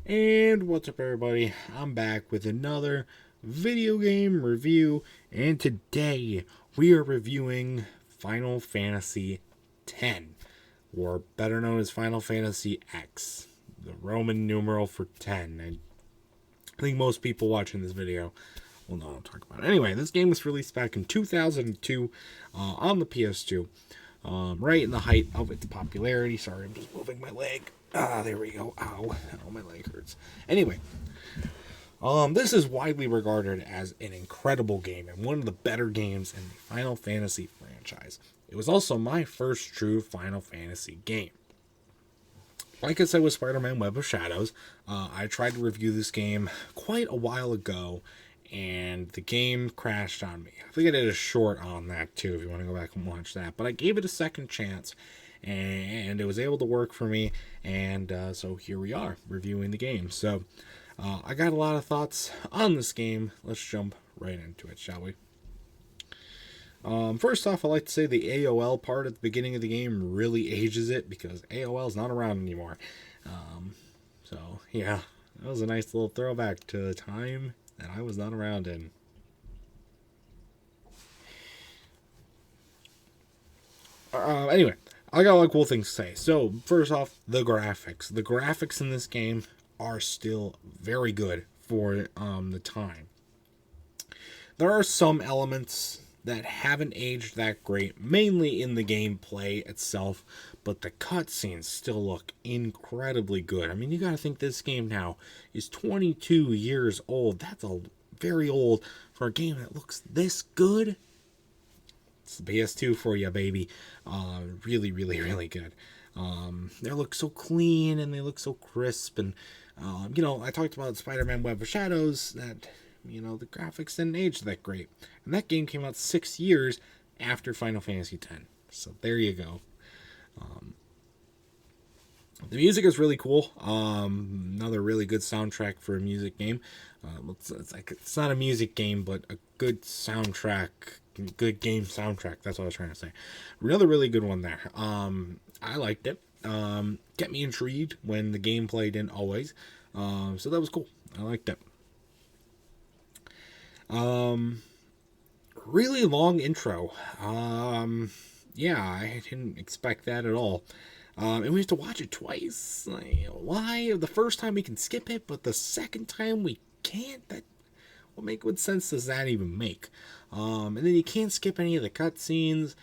And what's up, everybody? I'm back with another video game review, and today we are reviewing Final Fantasy X, or better known as Final Fantasy X, the Roman numeral for 10. And I think most people watching this video will know what I'm talking about. Anyway, this game was released back in 2002 on the PS2, right in the height of its popularity. Sorry, I'm just moving my leg. There we go. Ow. Ow, my leg hurts. Anyway, this is widely regarded as an incredible game and one of the better games in the Final Fantasy franchise. It was also my first true Final Fantasy game. Like I said with Spider-Man Web of Shadows, I tried to review this game quite a while ago, and the game crashed on me. I think I did a short on that too, if you want to go back and watch that. But I gave it a second chance, and it was able to work for me, and so here we are, reviewing the game. So, I got a lot of thoughts on this game. Let's jump right into it, shall we? First off, I like to say the AOL part at the beginning of the game really ages it, because AOL is not around anymore. So, yeah, that was a nice little throwback to the time that I was not around in. Anyway, I got a lot of cool things to say. So, first off, the graphics. The graphics in this game are still very good for the time. There are some elements that haven't aged that great, mainly in the gameplay itself, but the cutscenes still look incredibly good. I mean, you gotta think this game now is 22 years old. That's very old for a game that looks this good. It's the PS2 for you, baby. Really, really, really good. They look so clean and they look so crisp. And, I talked about Spider-Man Web of Shadows, that, the graphics didn't age that great. And that game came out 6 years after Final Fantasy X. So there you go. The music is really cool. Another really good soundtrack for a music game. It's not a music game, but a good soundtrack. Good game soundtrack. That's what I was trying to say. Another really good one there. I liked it. Kept me intrigued when the gameplay didn't always. So that was cool. I liked it. Really long intro. Yeah, I didn't expect that at all. And we have to watch it twice. Why? The first time we can skip it, but the second time we can't? What sense does that even make? And then you can't skip any of the cutscenes,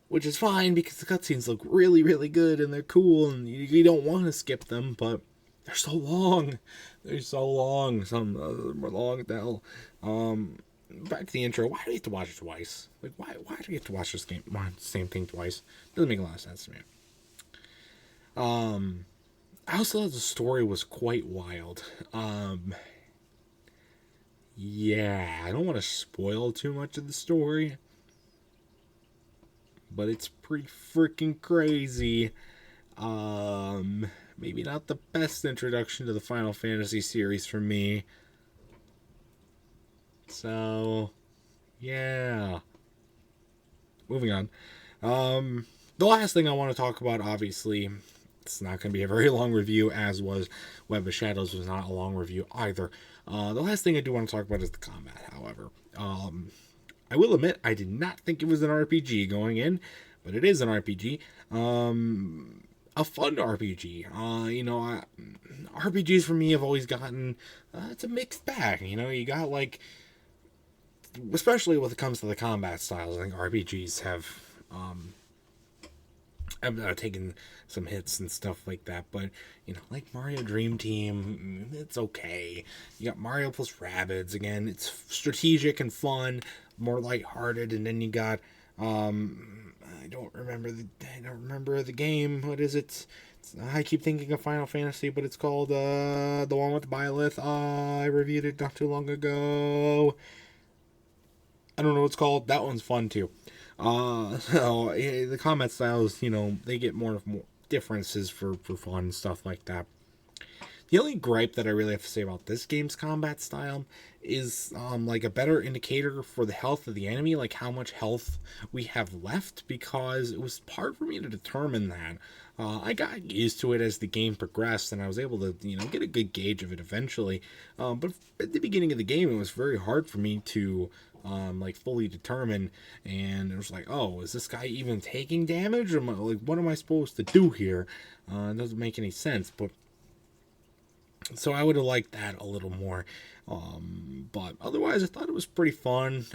which is fine because the cutscenes look really, really good and they're cool, and you don't want to skip them, but they're so long. They're so long. Some more long at the hell. Back to the intro. Why do we have to watch it twice? Why do we have to watch this game, same thing twice? Doesn't make a lot of sense to me. I also thought the story was quite wild. Yeah, I don't want to spoil too much of the story, but it's pretty freaking crazy. Maybe not the best introduction to the Final Fantasy series for me. So, yeah. Moving on. The last thing I want to talk about, obviously, it's not going to be a very long review, as was Web of Shadows was not a long review either. The last thing I do want to talk about is the combat, however. I will admit, I did not think it was an RPG going in, but it is an RPG. A fun RPG. RPGs for me have always gotten, it's a mixed bag. You got especially when it comes to the combat styles, I think RPGs have taken some hits and stuff like that, but like Mario Dream Team, it's okay. You got Mario plus Rabbids. Again, it's strategic and fun, more lighthearted. And then you got I don't remember the game. What is it? I keep thinking of Final Fantasy, but it's called the one with Byleth. I reviewed it not too long ago. I don't know what it's called. That one's fun too. So the combat styles, they get more differences for fun and stuff like that. The only gripe that I really have to say about this game's combat style is a better indicator for the health of the enemy, like how much health we have left, because it was hard for me to determine that. I got used to it as the game progressed, and I was able to, get a good gauge of it eventually. But at the beginning of the game, it was very hard for me to, fully determine. And it was like, oh, is this guy even taking damage? Or what am I supposed to do here? It doesn't make any sense. But so I would have liked that a little more. But otherwise, I thought it was pretty fun.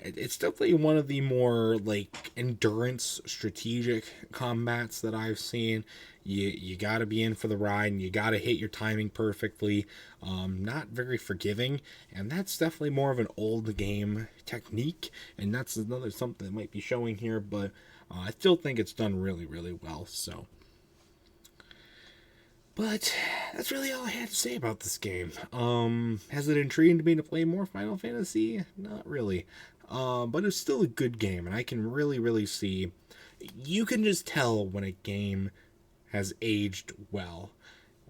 It's definitely one of the more endurance strategic combats that I've seen. You got to be in for the ride, and you got to hit your timing perfectly. Not very forgiving, and that's definitely more of an old game technique, and that's another something that might be showing here. But I still think it's done really, really well. So. But that's really all I had to say about this game. Has it intrigued me to play more Final Fantasy? Not really. But it's still a good game, and I can really, really see. You can just tell when a game has aged well.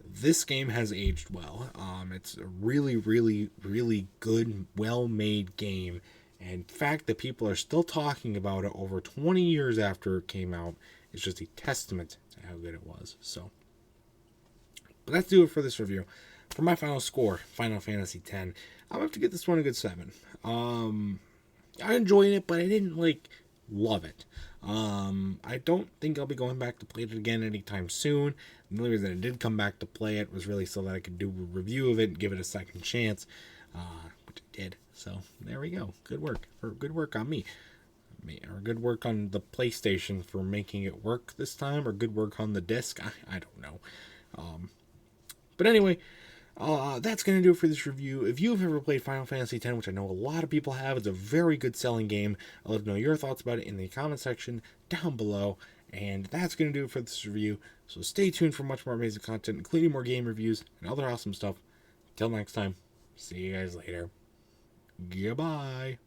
This game has aged well. It's a really, really, really good, well-made game. And the fact that people are still talking about it over 20 years after it came out is just a testament to how good it was. So. But let's do it for this review. For my final score, Final Fantasy X, I'm going to have to give this one a good 7. I enjoyed it, but I didn't, love it. I don't think I'll be going back to play it again anytime soon. The only reason I did come back to play it was really so that I could do a review of it and give it a second chance, which I did. So, there we go. Good work. Or good work on me. Or good work on the PlayStation for making it work this time, or good work on the disc. I don't know. But anyway, that's going to do it for this review. If you've ever played Final Fantasy X, which I know a lot of people have, it's a very good selling game. I'll let know your thoughts about it in the comment section down below. And that's going to do it for this review. So stay tuned for much more amazing content, including more game reviews and other awesome stuff. Till next time, see you guys later. Goodbye.